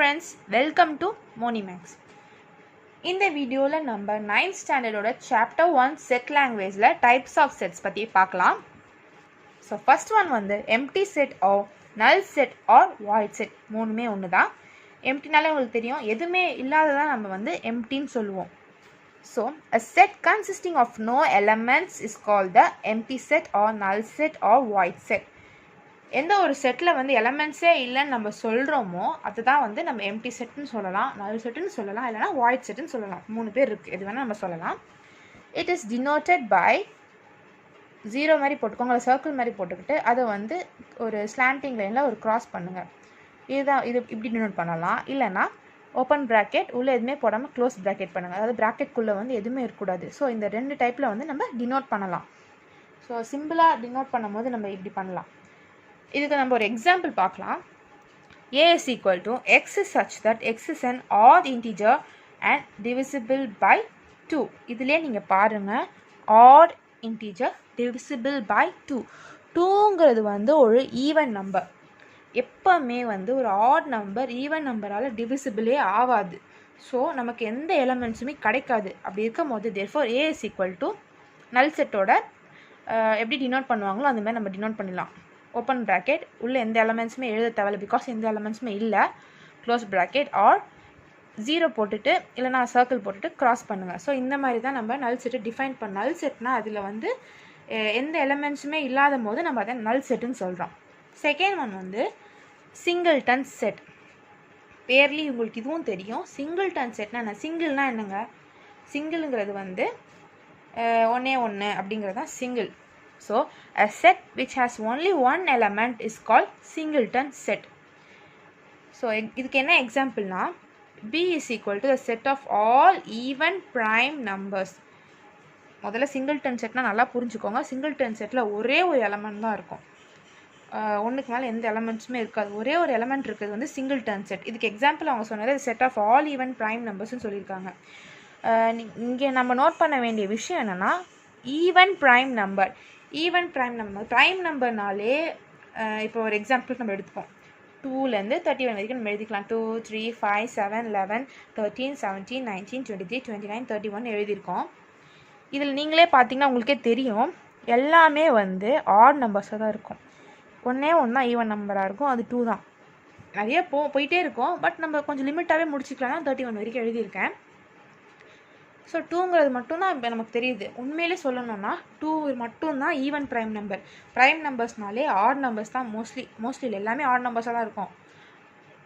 friends, welcome to Monimax. இந்த வீடியோல நம்ம 9th ஸ்டாண்டர்டோட chapter 1 set languageல types of sets பத்தி பார்க்கலாம். So first one வந்து empty set or null set or void set. மூணுமே ஒண்ணுதான். emptyனாலே உங்களுக்கு தெரியும், எதுமே இல்லாததா நம்ம வந்து emptyன்னு சொல்லுவோம். So a set consisting of no elements is called the empty set or null set or void set. எந்த ஒரு செட்டில் வந்து எலமெண்ட்ஸே இல்லைன்னு நம்ம சொல்கிறோமோ அதுதான் வந்து நம்ம எம்டி செட்டுன்னு சொல்லலாம், நல் செட்டுன்னு சொல்லலாம், இல்லைனா வாய்ட் செட்டுன்னு சொல்லலாம். மூணு பேர் இருக்குது, எது வேணால் நம்ம சொல்லலாம். It is denoted by zero மாதிரி போட்டுக்கோங்க, சர்க்கிள் மாதிரி போட்டுக்கிட்டு அதை வந்து ஒரு ஸ்லாண்டிங் லைனில் ஒரு க்ராஸ் பண்ணுங்கள். இது இப்படி டினோட் பண்ணலாம். இல்லைனா ஓப்பன் ப்ராக்கெட் உள்ளே எதுவுமே போடாமல் க்ளோஸ் ப்ராக்கெட் பண்ணுங்கள். அதாவது ப்ராக்கெட்குள்ளே வந்து எதுவுமே இருக்கக்கூடாது. ஸோ இந்த ரெண்டு டைப்பில் வந்து நம்ம டினோட் பண்ணலாம். ஸோ சிம்பிளாக டினோட் பண்ணும்போது நம்ம இப்படி பண்ணலாம். இதுக்கு நம்ம ஒரு எக்ஸாம்பிள் பார்க்கலாம். a is equal to x is such that x is an odd integer and divisible by 2. இதிலே நீங்கள் பாருங்கள், odd integer divisible by 2. 2ங்கிறது வந்து ஒரு ஈவன் நம்பர். எப்போவுமே வந்து ஒரு ஆட் நம்பர் ஈவன் நம்பரால் டிவிசிபிளே ஆகாது. ஸோ நமக்கு எந்த எலமெண்ட்ஸுமே கிடைக்காது. அப்படி இருக்கும் போது therefore a is equal to நல் செட்டோட எப்படி டினோட் பண்ணுவாங்களோ அந்த மாதிரி நம்ம டினோட் பண்ணலாம். ஓப்பன் ப்ராக்கெட் உள்ளே எந்த எலமெண்ட்ஸுமே எழுத தேவையில்லை, பிகாஸ் எந்த எலமெண்ட்ஸுமே இல்லை. க்ளோஸ் ப்ராக்கெட் ஆர் ஜீரோ போட்டுட்டு இல்லைனா சர்க்கிள் போட்டுட்டு க்ராஸ் பண்ணுங்கள். ஸோ இந்த மாதிரி தான் நம்ம நல் செட்டை டிஃபைன் பண்ண. நல் செட்னால் அதில் வந்து எந்த எலமெண்ட்ஸுமே இல்லாத போது நம்ம அதை நல் செட்டுன்னு சொல்கிறோம். செகண்ட் ஒன் வந்து சிங்கிள்டன் செட். பேர்லி உங்களுக்கு இதுவும் தெரியும். சிங்கிள்டன் செட்னா என்ன? சிங்கிள்னால் என்னங்க? சிங்கிள்ங்கிறது வந்து ஒன்றே ஒன்று அப்படிங்கிறது தான் single. So, a set which has only one element is called singleton set. So, இதுக்கு என்ன எக்ஸாம்பிள்னா b is equal to the set of all even prime numbers. முதல்ல சிங்கிள்டன் செட்னா நல்லா புரிஞ்சுக்கோங்க. சிங்கிள்டன் செட்டில் ஒரே ஒரு எலமெண்ட் தான் இருக்கும், ஒன்றுக்கு மேலே எந்த எலமெண்ட்ஸுமே இருக்காது. ஒரே ஒரு எலமெண்ட் இருக்குது வந்து சிங்கிள்டன் செட். இதுக்கு எக்ஸாம்பிள் அவங்க சொன்னது set of all even prime நம்பர்ஸ்ன்னு சொல்லியிருக்காங்க. இங்கே நம்ம நோட் பண்ண வேண்டிய விஷயம் என்னென்னா even prime number. Even prime நம்பர்னாலே இப்போ ஒரு எக்ஸாம்பிள் நம்ம எடுத்துப்போம். 2லேருந்து 31 வரைக்கும் நம்ம எழுதிக்கலாம். 2, 3, 5, 7, 11, 13, 17, 19, 23, 29, 31 எழுதியிருக்கோம். இதில் நீங்களே பார்த்தீங்கன்னா உங்களுக்கே தெரியும், எல்லாமே வந்து ஆட் நம்பர்ஸாக தான் இருக்கும். ஒன்றே ஒன்று தான் ஈவன் நம்பராக இருக்கும், அது 2 தான். நிறைய போயிட்டே இருக்கும், பட் நம்ம கொஞ்சம் லிமிட்டாகவே முடிச்சிக்கலாம். 31 வரைக்கும் எழுதியிருக்கேன். ஸோ 2ங்கிறது மட்டும்தான் இப்போ நமக்கு தெரியுது. உண்மையிலே சொல்லணும்னா 2 மட்டும்தான் ஈவன் ப்ரைம் நம்பர். ப்ரைம் நம்பர்ஸ்னாலே ஆட் நம்பர்ஸ் தான் மோஸ்ட்லி எல்லாமே ஆட் நம்பர்ஸாக தான் இருக்கும்.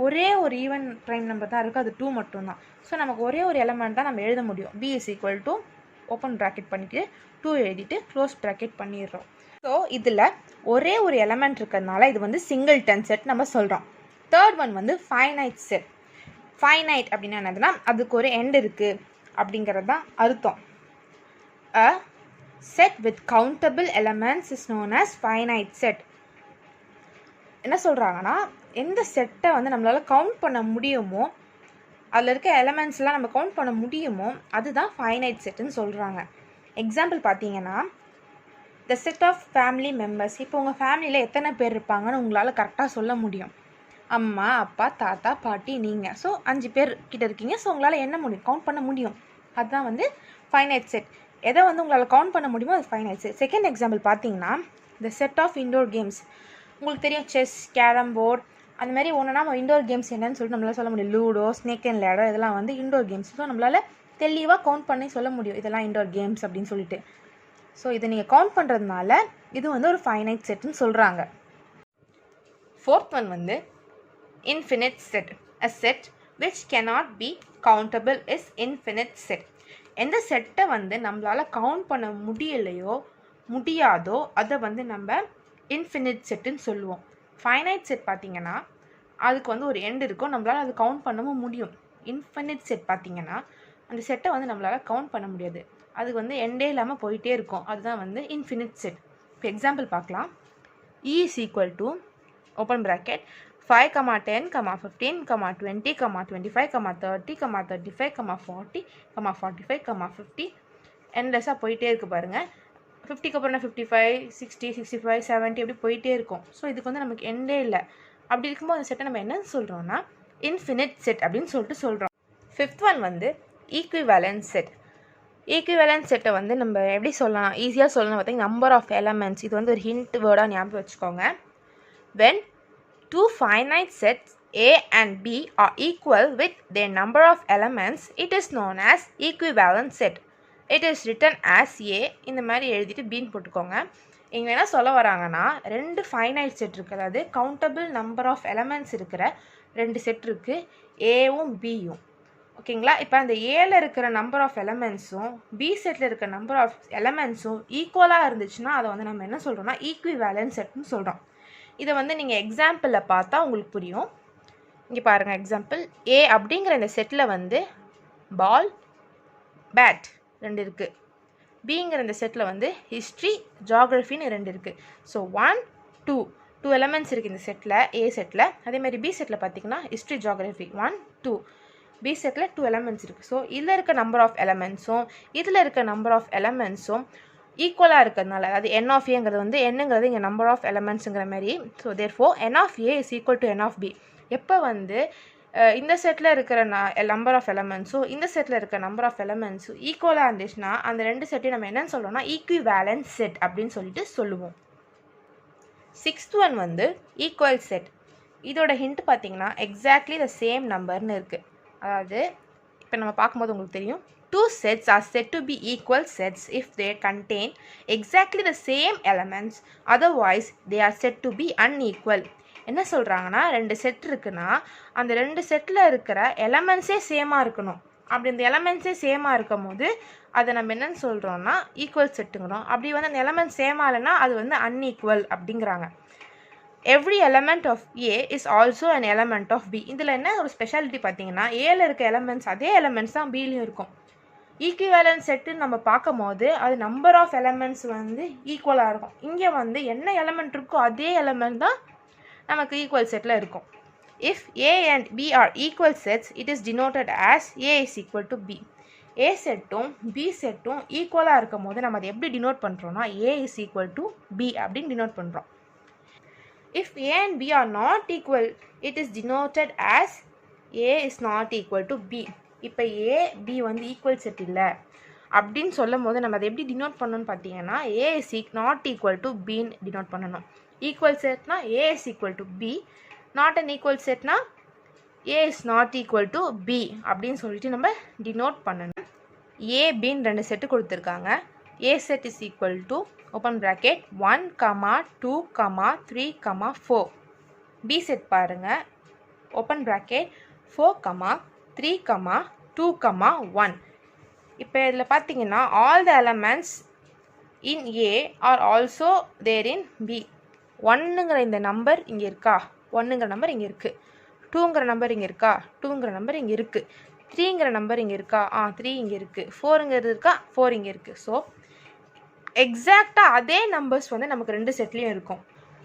ஒரே ஒரு ஈவன் ப்ரைம் நம்பர் தான் இருக்குது, அது 2 மட்டும்தான். ஸோ நமக்கு ஒரே ஒரு எலமெண்ட் தான் நம்ம எழுத முடியும். b is equal to open bracket பண்ணிவிட்டு 2 எழுதிட்டு க்ளோஸ் ப்ராக்கெட் பண்ணிடுறோம். ஸோ இதில் ஒரே ஒரு எலமெண்ட் இருக்கிறதுனால இது வந்து சிங்கிள்டன் செட் நம்ம சொல்கிறோம். தேர்ட் ஒன் வந்து ஃபைனைட் செட். ஃபைனைட் அப்படின்னா என்னதுன்னா அதுக்கு ஒரு எண்ட் இருக்குது அப்படிங்கிறது தான் அர்த்தம். A set with countable elements is known as finite set. என்ன சொல்கிறாங்கன்னா எந்த செட்டை வந்து நம்மளால் கவுண்ட் பண்ண முடியுமோ, அதில் இருக்க எலமெண்ட்ஸ்லாம் நம்ம கவுண்ட் பண்ண முடியுமோ அதுதான் ஃபைனைட் செட்டுன்னு சொல்கிறாங்க. எக்ஸாம்பிள் பார்த்தீங்கன்னா the set of family members. இப்போ உங்கள் ஃபேமிலியில் எத்தனை பேர் இருப்பாங்கன்னு உங்களால் கரெக்டாக சொல்ல முடியும். அம்மா, அப்பா, தாத்தா, பாட்டி, நீங்கள். ஸோ 5 பேர் கிட்ட இருக்கீங்க. ஸோ உங்களால் என்ன முடியும்? கவுண்ட் பண்ண முடியும். அதுதான் வந்து ஃபைனைட் செட். எதை வந்து உங்களால் கவுண்ட் பண்ண முடியுமோ அது ஃபைனைட் செட். செகண்ட் எக்ஸாம்பிள் பார்த்தீங்கன்னா the set of indoor games. உங்களுக்கு தெரியும், செஸ், கேரம் போர்ட், அந்த மாதிரி ஒன்றுனா நம்ம இண்டோர் கேம்ஸ் என்னன்னு சொல்லிட்டு நம்மளால் சொல்ல முடியும். லூடோ, ஸ்னேக் அண்ட் லேடர், இதெல்லாம் வந்து இண்டோர் கேம்ஸ். ஸோ நம்மளால் தெளிவாக கவுண்ட் பண்ணி சொல்ல முடியும் இதெல்லாம் இண்டோர் கேம்ஸ் அப்படின்னு சொல்லிட்டு. ஸோ இதை நீங்கள் கவுண்ட் பண்ணுறதுனால இது வந்து ஒரு ஃபைனைட் செட்டுன்னு சொல்கிறாங்க. ஃபோர்த் ஒன் வந்து infinite set. A set which cannot be countable is infinite set. எந்த செட்டை வந்து நம்மளால் கவுண்ட் பண்ண முடியாதோ அதை வந்து நம்ம இன்ஃபினிட் செட்டுன்னு சொல்லுவோம். ஃபைனைட் செட் பார்த்திங்கன்னா அதுக்கு வந்து ஒரு எண்ட் இருக்கும், நம்மளால் அது கவுண்ட் பண்ணவும் முடியும். இன்ஃபினிட் செட் பார்த்திங்கன்னா அந்த செட்டை வந்து நம்மளால் கவுண்ட் பண்ண முடியாது, அதுக்கு வந்து எண்டே இல்லாமல் போயிட்டே இருக்கும். அதுதான் வந்து இன்ஃபினிட் செட். இப்போ எக்ஸாம்பிள் பார்க்கலாம். E is equal to open bracket 5, 10, 15, 20, 25, 30, 35, 40, 45, 50 என்லெஸ்ஸாக போயிட்டே இருக்குது பாருங்கள். 50க்கு அப்புறம் 55, 60, 65, 70 அப்படி போயிட்டே இருக்கும். ஸோ இதுக்கு வந்து நமக்கு எண்டே இல்லை. அப்படி இருக்கும்போது அந்த செட்டை நம்ம என்ன சொல்கிறோன்னா இன்ஃபினிட் செட் அப்படின்னு சொல்லிட்டு சொல்கிறோம். ஃபிஃப்த் ஒன் வந்து ஈக்விவேலன்ட் செட். ஈக்விவேலன்ட் செட்டை வந்து நம்ம எப்படி சொல்லலாம், ஈஸியாக சொல்லணும் பார்த்தீங்கன்னா நம்பர் ஆஃப் எலமெண்ட்ஸ். இது வந்து ஒரு ஹிண்ட் வேர்டாக ஞாபகம் வச்சுக்கோங்க. when two finite sets A and B are equal with their number of elements, it is known as equivalent set. It is written as A. இந்த மாதிரி எழுதிட்டு பீன் போட்டுக்கோங்க. இங்கே என்ன சொல்ல வராங்கன்னா, ரெண்டு ஃபைனைட் செட் இருக்குது, அதாவது கவுண்டபிள் நம்பர் ஆஃப் எலமெண்ட்ஸ் இருக்கிற ரெண்டு செட் இருக்குது, ஏவும் பியும். ஓகேங்களா? இப்போ அந்த ஏல இருக்கிற நம்பர் ஆஃப் எலமெண்ட்ஸும் பி செட்டில் இருக்கிற நம்பர் ஆஃப் எலமெண்ட்ஸும் ஈக்குவலாக இருந்துச்சுன்னா அதை வந்து நம்ம என்ன சொல்கிறோம்னா ஈக்விவேலன்ட் செட்னு சொல்கிறோம். இதை வந்து நீங்கள் எக்ஸாம்பிளில் பார்த்தா உங்களுக்கு புரியும். இங்கே பாருங்கள் எக்ஸாம்பிள். ஏ அப்படிங்கிற இந்த செட்டில் வந்து பால் பேட் ரெண்டு இருக்குது. பிங்கிற இந்த செட்டில் வந்து ஹிஸ்ட்ரி ஜாகிரஃபின்னு ரெண்டு இருக்குது. ஸோ 1 2 எலமெண்ட்ஸ் இருக்குது இந்த செட்டில், ஏ செட்டில். அதேமாதிரி பி செட்டில் பார்த்தீங்கன்னா ஹிஸ்ட்ரி ஜாகிரஃபி 1 2. பி செட்டில் 2 எலமெண்ட்ஸ் இருக்குது. ஸோ இதில் இருக்க நம்பர் ஆஃப் எலமெண்ட்ஸும் இதில் இருக்க நம்பர் ஆஃப் எலமெண்ட்ஸும் ஈக்குவலாக இருக்கிறதுனால, அதாவது n ஆஃப் ஏங்கிறது வந்து என்னங்கிறது இங்கே நம்பர் ஆஃப் எலமெண்ட்ஸுங்கிற மாதிரி. So therefore n of A is equal to n of B. எப்போ வந்து இந்த செட்டில் இருக்கிற நம்பர் ஆஃப் எலமெண்ட்ஸும் இந்த செட்டில் இருக்கிற நம்பர் ஆஃப் எலமெண்ட்ஸும் ஈக்குவலாக இருந்துச்சுன்னா அந்த ரெண்டு செட்டையும் நம்ம என்னன்னு சொல்கிறோம்னா ஈக்விவேலன்ட் செட் அப்படின்னு சொல்லிட்டு சொல்லுவோம். சிக்ஸ்த் ஒன் வந்து ஈக்குவல் செட். இதோட ஹிண்ட் பார்த்தீங்கன்னா எக்ஸாக்ட்லி த சேம் நம்பர்னு இருக்குது. அதாவது இப்போ நம்ம பார்க்கும்போது உங்களுக்கு தெரியும், two sets are said to be equal sets if they contain exactly the same elements, otherwise they are said to be unequal. என்ன சொல்கிறாங்கன்னா, ரெண்டு செட் இருக்குன்னா அந்த ரெண்டு செட்டில் இருக்கிற எலமெண்ட்ஸே சேமாக இருக்கணும். அப்படி இந்த எலமெண்ட்ஸே சேமாக இருக்கும் போது அதை நம்ம என்னென்னு சொல்கிறோம்னா ஈக்குவல் செட்டுங்கிறோம். அப்படி வந்து அந்த எலமெண்ட் சேமாக இல்லைன்னா அது வந்து அன்ஈக்குவல் அப்படிங்கிறாங்க. Every element of A is also an element of B. இதில் என்ன ஒரு ஸ்பெஷாலிட்டி பார்த்தீங்கன்னா, ஏல இருக்க எலமெண்ட்ஸ் அதே எலமெண்ட்ஸ் தான் பிலையும் இருக்கும். ஈக்விவேலன்ட் செட்டுன்னு நம்ம பார்க்கும் போது அது நம்பர் ஆஃப் எலமெண்ட்ஸ் வந்து ஈக்குவலாக இருக்கும். இங்கே வந்து என்ன எலமெண்ட் இருக்கோ அதே எலமெண்ட் தான் நமக்கு ஈக்குவல் செட்டில் இருக்கும். If A and B are equal sets it is denoted as A is equal to B. A செட்டும் பி செட்டும் ஈக்குவலாக இருக்கும் போது நம்ம அதை எப்படி டினோட் பண்ணுறோம்னா A is equal to B அப்படின்னு டினோட் பண்ணுறோம். If A and B are not equal, it is denoted as A is not equal to B. இப்போ A, B வந்து ஈக்குவல் செட் இல்லை அப்படின்னு சொல்லும் போது நம்ம அதை எப்படி டினோட் பண்ணணும்னு பார்த்தீங்கன்னா A is not equal to Bன்னு டினோட் பண்ணணும். ஈக்குவல் செட்னா A is equal to B, not unequal செட்னா A is not equal to B அப்படின்னு சொல்லிட்டு நம்ம டினோட் பண்ணணும். A, Bன்னு ரெண்டு செட்டு கொடுத்துருக்காங்க. A set is equal to open bracket 1, 2, 3, 4. B set பாருங்க open bracket 4, 3, 2, 1. இப்போ இதில் பார்த்தீங்கன்னா all the elements in A are also there in B. 1ங்கிற இந்த நம்பர் இங்கே இருக்கா, 1ங்கிற நம்பர் இங்கே இருக்குது. 2ங்கிற நம்பர் இங்கே இருக்கா, 2ங்கிற நம்பர் இங்கே இருக்குது. 3ங்கிற நம்பர் இங்கே இருக்கா, 3 இங்கே இருக்குது. 4ங்கிறது இருக்கா, 4 இங்கே இருக்குது. ஸோ எக்ஸாக்டாக அதே நம்பர்ஸ் வந்து நமக்கு ரெண்டு செட்லேயும் இருக்கும்.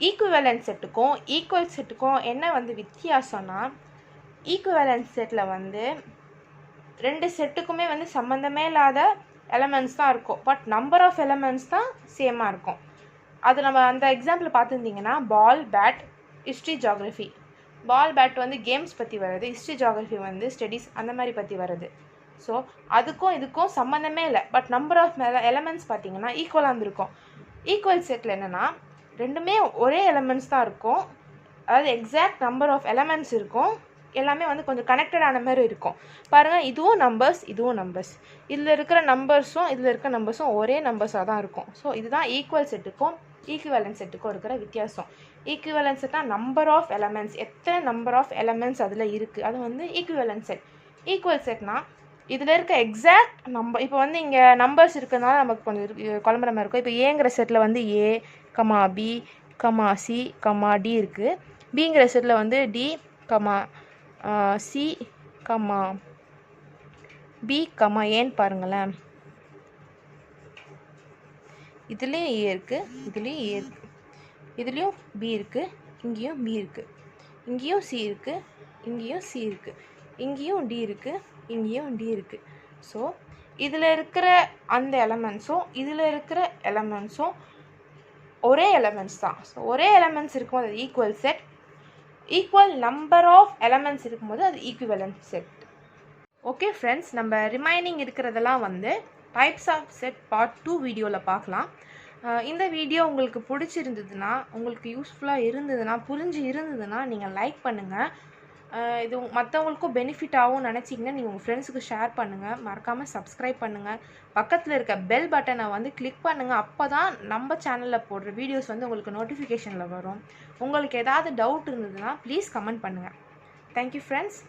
ஈக்குவேலன்ட் செட்டுக்கும் ஈக்குவல் செட்டுக்கும் என்ன வந்து வித்தியாசம்னா, ஈக்குவேலன்ட் செட்டில் வந்து ரெண்டு செட்டுக்குமே வந்து சம்மந்தமே இல்லாத எலமெண்ட்ஸ் தான் இருக்கும், பட் நம்பர் ஆஃப் எலமெண்ட்ஸ் தான் சேமாக இருக்கும். அது நம்ம அந்த எக்ஸாம்பிள் பார்த்துருந்தீங்கன்னா ball bat history geography. Ball bat வந்து கேம்ஸ் பற்றி வருது, ஹிஸ்ட்ரி ஜாகிரஃபி வந்து ஸ்டடீஸ் அந்த மாதிரி பற்றி வருது. ஸோ அதுக்கும் இதுக்கும் சம்மந்தமே இல்லை, பட் நம்பர் ஆஃப் எலமெண்ட்ஸ் பார்த்தீங்கன்னா ஈக்குவலாக இருந்திருக்கும். ஈக்குவல் செட்டில் என்னென்னா ரெண்டுமே ஒரே எலமெண்ட்ஸ் தான் இருக்கும், அதாவது எக்ஸாக்ட் நம்பர் ஆஃப் எலமெண்ட்ஸ் இருக்கும், எல்லாமே வந்து கொஞ்சம் கனெக்டடான மாதிரி இருக்கும். பாருங்கள், இதுவும் நம்பர்ஸ் இதுவும் நம்பர்ஸ், இதில் இருக்கிற நம்பர்ஸும் ஒரே நம்பர்ஸாக தான் இருக்கும். ஸோ இதுதான் ஈக்குவல் செட்டுக்கும் ஈக்குவேலன்ட் செட்டுக்கும் இருக்கிற வித்தியாசம். ஈக்குவேலன்ட் செட்னா நம்பர் ஆஃப் எலமெண்ட்ஸ், எத்தனை நம்பர் ஆஃப் எலமெண்ட்ஸ் அதில் இருக்குது, அது வந்து ஈக்குவேலன்ட் செட். ஈக்குவல் செட்னா இதில் இருக்க எக்ஸாக்ட் நம்பர். இப்போ வந்து இங்கே நம்பர்ஸ் இருக்கிறதுனால நமக்கு கொஞ்சம் குழம்புற மாதிரி இருக்கும். இப்போ ஏங்கிற செட்டில் வந்து ஏ, பி, சி, டி இருக்குது. பிங்கிற செட்டில் வந்து டி, சி, பி, ஏன்னு பாருங்களேன். இதுலேயும் ஏ இருக்குது, இதுலேயும் ஏ இருக்குது, இதுலேயும் பி இருக்குது, இங்கேயும் பி இருக்குது, இங்கேயும் சி இருக்குது, இங்கேயும் சி இருக்குது, இங்கேயும் டி இருக்குது, இங்கேயும் டி இருக்குது. ஸோ இதில் இருக்கிற அந்த எலமெண்ட்ஸும் இதில் இருக்கிற எலமெண்ட்ஸும் ஒரே எலமெண்ட்ஸ் தான். ஸோ ஒரே எலமெண்ட்ஸ் இருக்கும்போது அது equal set. Equal number of elements இருக்கும்போது அது ஈக்குவலன்ட் செட். ஓகே ஃப்ரெண்ட்ஸ், நம்ம ரிமைனிங் இருக்கிறதெல்லாம் வந்து டைப்ஸ் ஆஃப் செட் பார்ட் 2 வீடியோவில் பார்க்கலாம். இந்த வீடியோ உங்களுக்கு பிடிச்சிருந்ததுன்னா, உங்களுக்கு யூஸ்ஃபுல்லாக இருந்ததுன்னா, புரிஞ்சு இருந்ததுன்னா நீங்கள் லைக் பண்ணுங்கள். இது மற்றவங்களுக்கும் பெனிஃபிட் ஆகும் நினச்சிங்கன்னா நீங்கள் உங்கள் ஃப்ரெண்ட்ஸுக்கு ஷேர் பண்ணுங்கள். மறக்காமல் சப்ஸ்கிரைப் பண்ணுங்கள். பக்கத்தில் இருக்க பெல் பட்டனை வந்து கிளிக் பண்ணுங்கள். அப்போ தான் நம்ம சேனலில் போடுற வீடியோஸ் வந்து உங்களுக்கு நோட்டிஃபிகேஷனில் வரும். உங்களுக்கு ஏதாவது டவுட் இருந்ததுன்னா ப்ளீஸ் கமெண்ட் பண்ணுங்கள். Thank you friends.